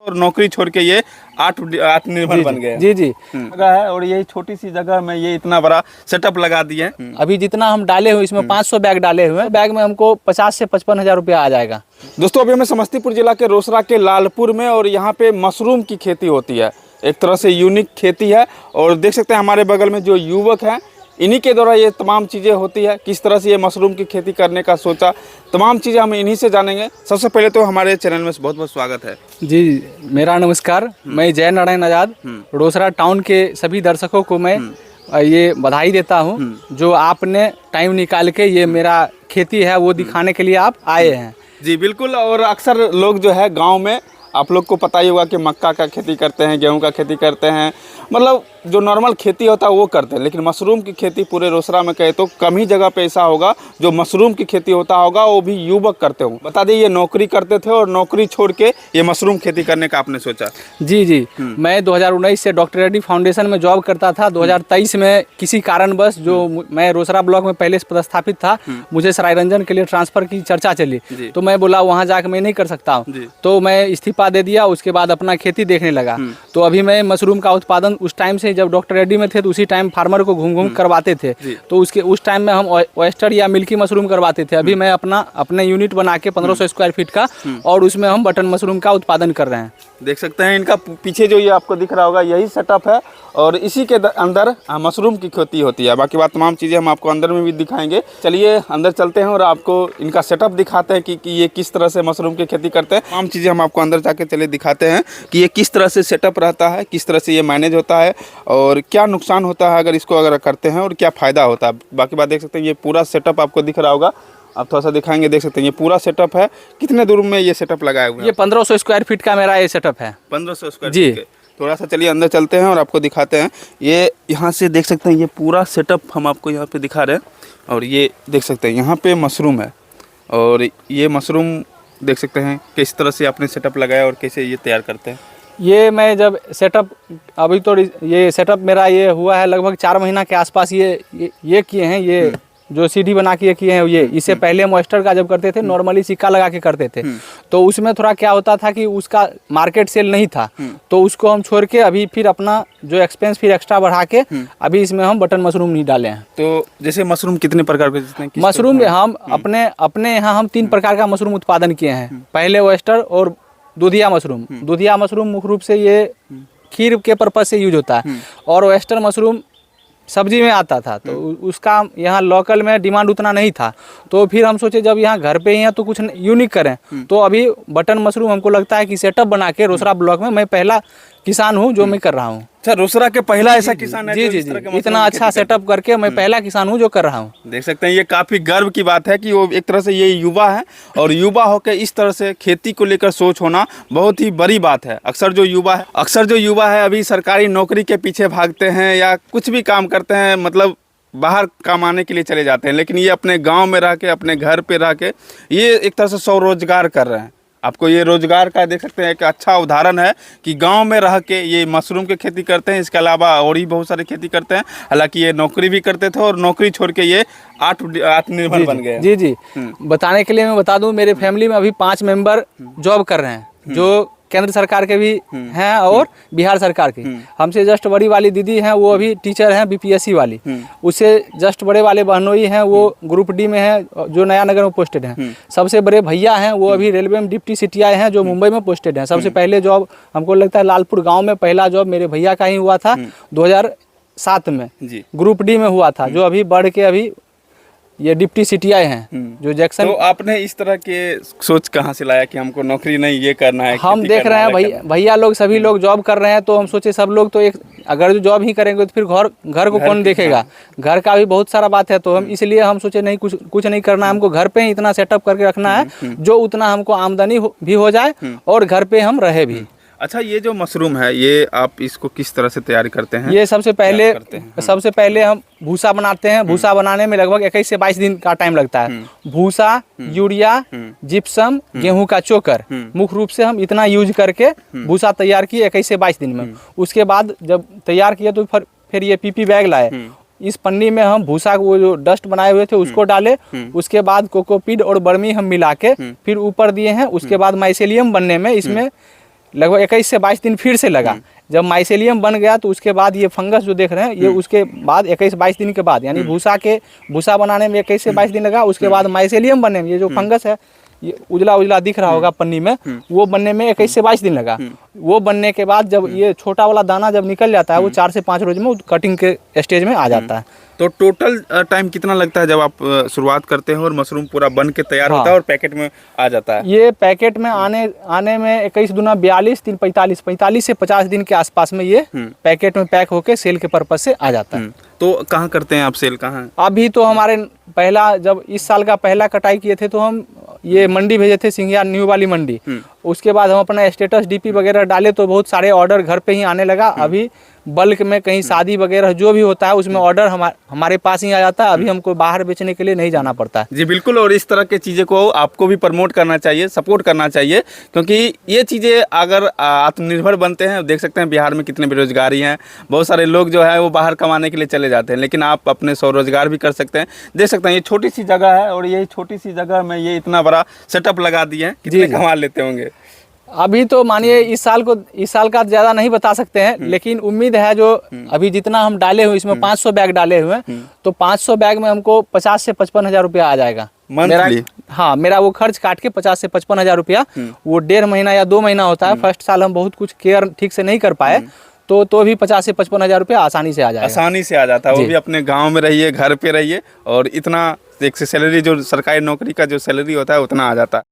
और नौकरी छोड़ के ये आत्मनिर्भर बन गए। जी जी जगह है और यही छोटी सी जगह में ये इतना बड़ा सेटअप लगा दिए हैं। अभी जितना हम डाले हुए इसमें 500 बैग डाले हुए हैं, बैग में हमको 50 से 55 हज़ार रुपया आ जाएगा। दोस्तों अभी हमें समस्तीपुर जिला के रोसड़ा के लालपुर में और यहाँ पे मशरूम की खेती होती है। एक तरह से यूनिक खेती है और देख सकते हैं हमारे बगल में जो युवक हैं इन्हीं के द्वारा ये तमाम चीज़ें होती है। किस तरह से ये मशरूम की खेती करने का सोचा, तमाम चीज़ें हम इन्हीं से जानेंगे। सबसे पहले तो हमारे चैनल में बहुत बहुत स्वागत है जी। मेरा नमस्कार, मैं जय नारायण आज़ाद रोसड़ा टाउन के सभी दर्शकों को मैं ये बधाई देता हूँ जो आपने टाइम निकाल के ये मेरा खेती है वो दिखाने के लिए आप आए हैं। जी बिल्कुल। और अक्सर लोग जो है गांव में आप लोग को पता ही होगा कि मक्का का खेती करते हैं, गेहूं का खेती करते हैं, मतलब जो नॉर्मल खेती होता है वो करते हैं। लेकिन मशरूम की खेती पूरे रोसड़ा में कहे तो कम ही जगह पे ऐसा होगा जो मशरूम की खेती होता होगा, वो भी युवक करते होंगे। बता दें ये नौकरी करते थे और नौकरी छोड़ के ये मशरूम खेती करने का आपने सोचा? जी जी, मैं 2019 से डॉक्टर रेड्डी फाउंडेशन में जॉब करता था। 2023 में किसी कारणवश जो मैं रोसड़ा ब्लॉक में पहले से पदस्थापित था, मुझे सरायरंजन के लिए ट्रांसफ़र की चर्चा चली तो मैं बोला वहाँ जाकर मैं नहीं कर सकता हूँ, तो मैं इस्तीफा दे दिया। उसके बाद अपना खेती देखने लगा। तो अभी मैं मशरूम का उत्पादन उस टाइम से जब डॉक्टर रेड्डी में थे तो उसी टाइम फार्मर को घूम करवाते थे, तो उसके उस टाइम में हम ऑयस्टर या मिल्की मशरूम करवाते थे। अभी मैं अपने यूनिट बना के 1500 स्क्वायर फीट का और उसमें हम बटन मशरूम का उत्पादन कर रहे हैं। देख सकते हैं इनका पीछे जो ये आपको दिख रहा होगा यही सेटअप है और इसी के अंदर मशरूम की खेती होती है। बाकी बात तमाम चीज़ें हम आपको अंदर में भी दिखाएंगे। चलिए अंदर चलते हैं और आपको इनका सेटअप दिखाते हैं कि ये किस तरह से मशरूम की खेती करते हैं। तमाम चीज़ें हम आपको अंदर जाके चलिए दिखाते हैं कि ये किस तरह से सेटअप रहता है, किस तरह से ये मैनेज होता है और क्या नुकसान होता है अगर करते हैं और क्या फ़ायदा होता है। बाकी बात देख सकते हैं ये पूरा सेटअप आपको दिख रहा होगा। आप थोड़ा सा दिखाएंगे, देख सकते हैं ये पूरा सेटअप है। कितने दूर में ये सेटअप लगाए हुए हैं? ये 1500 स्क्वायर फीट का मेरा ये सेटअप है। 1500 स्क्वायर फीट। थोड़ा सा चलिए अंदर चलते हैं और आपको दिखाते हैं। ये यहाँ से देख सकते हैं ये पूरा सेटअप हम आपको यहाँ पे दिखा रहे हैं और ये देख सकते हैं यहाँ पे मशरूम है और ये मशरूम देख सकते हैं किस तरह से आपने सेटअप लगाया और कैसे ये तैयार करते हैं। ये मैं जब सेटअप अभी तो ये सेटअप मेरा ये हुआ है लगभग 4 महीना के आसपास। ये किए हैं, ये जो सीढ़ी बना के किए हैं ये। इससे पहले मॉइस्टर का जब करते थे नॉर्मली सिक्का लगा के करते थे, तो उसमें थोड़ा क्या होता था कि उसका मार्केट सेल नहीं था, तो उसको हम छोड़ के अभी फिर अपना जो एक्सपेंस फिर एक्स्ट्रा बढ़ा के अभी इसमें हम बटन मशरूम नहीं डाले हैं। तो जैसे मशरूम कितने प्रकार के मशरूम हम अपने यहाँ हम 3 प्रकार का मशरूम उत्पादन किए हैं। पहले ऑयस्टर और दूधिया मशरूम। दूधिया मशरूम मुख्य रूप से ये खीर के पर्पज से यूज होता है और ऑयस्टर मशरूम सब्जी में आता था, तो उसका यहाँ लोकल में डिमांड उतना नहीं था। तो फिर हम सोचे जब यहाँ घर पे ही हैं तो कुछ यूनिक करें, तो अभी बटन मशरूम हमको लगता है कि सेटअप बना के रोसड़ा ब्लॉक में मैं पहला किसान हूँ जो मैं कर रहा हूँ। अच्छा, रोसड़ा के पहला ऐसा किसान है? जी जी जी, इतना अच्छा सेटअप करके मैं पहला किसान हूँ जो कर रहा हूँ। देख सकते हैं ये काफी गर्व की बात है कि वो एक तरह से ये युवा है और युवा होकर इस तरह से खेती को लेकर सोच होना बहुत ही बड़ी बात है। अक्सर जो युवा है अभी सरकारी नौकरी के पीछे भागते हैं या कुछ भी काम करते हैं, मतलब बाहर कमाने के लिए चले जाते हैं, लेकिन ये अपने गाँव में रह के अपने घर पे रह के ये एक तरह से स्वरोजगार कर रहे हैं। आपको ये रोजगार का देख सकते हैं एक अच्छा उदाहरण है कि गांव में रह के ये मशरूम की खेती करते हैं। इसके अलावा और भी बहुत सारी खेती करते हैं। हालांकि ये नौकरी भी करते थे और नौकरी छोड़ के ये आत्मनिर्भर बन गए। जी जी, बताने के लिए मैं बता दूं मेरे फैमिली में अभी 5 मेंबर जॉब कर रहे हैं जो केंद्र सरकार के भी हैं और बिहार सरकार की। हमसे जस्ट बड़ी वाली दीदी हैं, वो अभी टीचर हैं बीपीएससी वाली। उससे जस्ट बड़े वाले बहनोई हैं, वो ग्रुप डी में हैं जो नया नगर में पोस्टेड हैं। सबसे बड़े भैया हैं वो अभी रेलवे में डिप्टी सीटीआई हैं जो मुंबई में पोस्टेड हैं। सबसे पहले जॉब हमको लगता है लालपुर गाँव में पहला जॉब मेरे भैया का ही हुआ था 2007 में, ग्रुप डी में हुआ था, जो अभी बढ़ के अभी ये डिप्टी सीटीआई हैं जो जैक्सन। तो आपने इस तरह के सोच कहाँ से लाया कि हमको नौकरी नहीं ये करना है? हम देख रहे हैं भैया लोग सभी लोग जॉब कर रहे हैं, तो हम सोचे सब लोग तो एक अगर जो जॉब ही करेंगे तो फिर घर को कौन देखेगा? घर का भी बहुत सारा बात है, तो हम इसलिए हम सोचे नहीं कुछ नहीं करना है, हमको घर पे ही इतना सेटअप करके रखना है जो उतना हमको आमदनी भी हो जाए और घर पे हम रहे भी। अच्छा, ये जो मशरूम है ये आप इसको किस तरह से तैयारी करते हैं? ये सबसे पहले हम भूसा बनाते हैं। भूसा बनाने में लगभग 21 से 22 दिन का टाइम लगता है। भूसा, यूरिया, जिप्सम, गेहूं का चोकर, मुख्य रूप से हम इतना यूज करके भूसा तैयार किए 21 से 22 दिन में। उसके बाद जब तैयार किए तो फिर ये पीपी बैग लाए। इस पन्नी में हम भूसा वो जो डस्ट बनाए हुए थे उसको डाले। उसके बाद कोकोपीट और बर्मी हम मिला के फिर ऊपर दिए हैं। उसके बाद माइसेलियम बनने में इसमें लगभग 21 से 22 दिन फिर से लगा। जब माइसेलियम बन गया तो उसके बाद ये फंगस जो देख रहे हैं ये उसके बाद 21-22 दिन के बाद, यानी भूसा बनाने में 21 से 22 दिन लगा। उसके बाद माइसेलियम बनने में, ये जो फंगस है ये उजला उजला दिख रहा होगा पन्नी में, वो बनने में 21 से 22 दिन लगा। वो बनने के बाद जब ये छोटा वाला दाना जब निकल जाता है वो 4 से 5 रोज में कटिंग के स्टेज में आ जाता है। तो टोटल टाइम कितना लगता है जब आप शुरुआत करते हैं और मशरूम पूरा बन के तैयार होता है और पैकेट में आ जाता है? ये पैकेट में आने में 21 दूना 42, 3 45 से 50 दिन के आसपास में ये पैकेट में पैक होके सेल के पर्पज से आ जाता है। तो कहाँ करते हैं आप सेल, कहाँ? अभी तो हमारे पहला जब इस साल का पहला कटाई किए थे तो हम ये मंडी भेजे थे, सिंघिया न्यू वाली मंडी। उसके बाद हम अपना स्टेटस डीपी वगैरह डाले तो बहुत सारे ऑर्डर घर पे ही आने लगा। अभी बल्क में कहीं शादी वगैरह जो भी होता है उसमें ऑर्डर हमारे पास ही आ जाता है। अभी हमको बाहर बेचने के लिए नहीं जाना पड़ता है। जी बिल्कुल, और इस तरह की चीज़ें को आपको भी प्रमोट करना चाहिए, सपोर्ट करना चाहिए, क्योंकि ये चीज़ें अगर आत्मनिर्भर बनते हैं, देख सकते हैं बिहार में कितने बेरोजगारी हैं, बहुत सारे लोग जो है वो बाहर कमाने के लिए चले जाते हैं, लेकिन आप अपने स्वरोजगार भी कर सकते हैं। देख सकते हैं ये छोटी सी जगह है और यही छोटी सी जगह में ये इतना बड़ा सेटअप लगा दिए हैं, कितने कमा लेते होंगे? अभी तो मानिए इस साल का ज़्यादा नहीं बता सकते हैं, लेकिन उम्मीद है जो अभी जितना हम डाले हुए इसमें 500 बैग डाले हुए हैं, तो 500 बैग में हमको 50 से 55 हज़ार रुपया आ जाएगा मंथली। हाँ, मेरा वो खर्च काट के 50 से 55 हज़ार रुपया, वो 1.5 महीना या 2 महीना होता है। फर्स्ट साल हम बहुत कुछ केयर ठीक से नहीं कर पाए तो भी 50 से 55 हज़ार रुपया आसानी से आ जाएगा। आसानी से आ जाता है, वो भी अपने गाँव में रहिए, घर पे रहिए, और इतना एक सैलरी जो सरकारी नौकरी का जो सैलरी होता है उतना आ जाता है।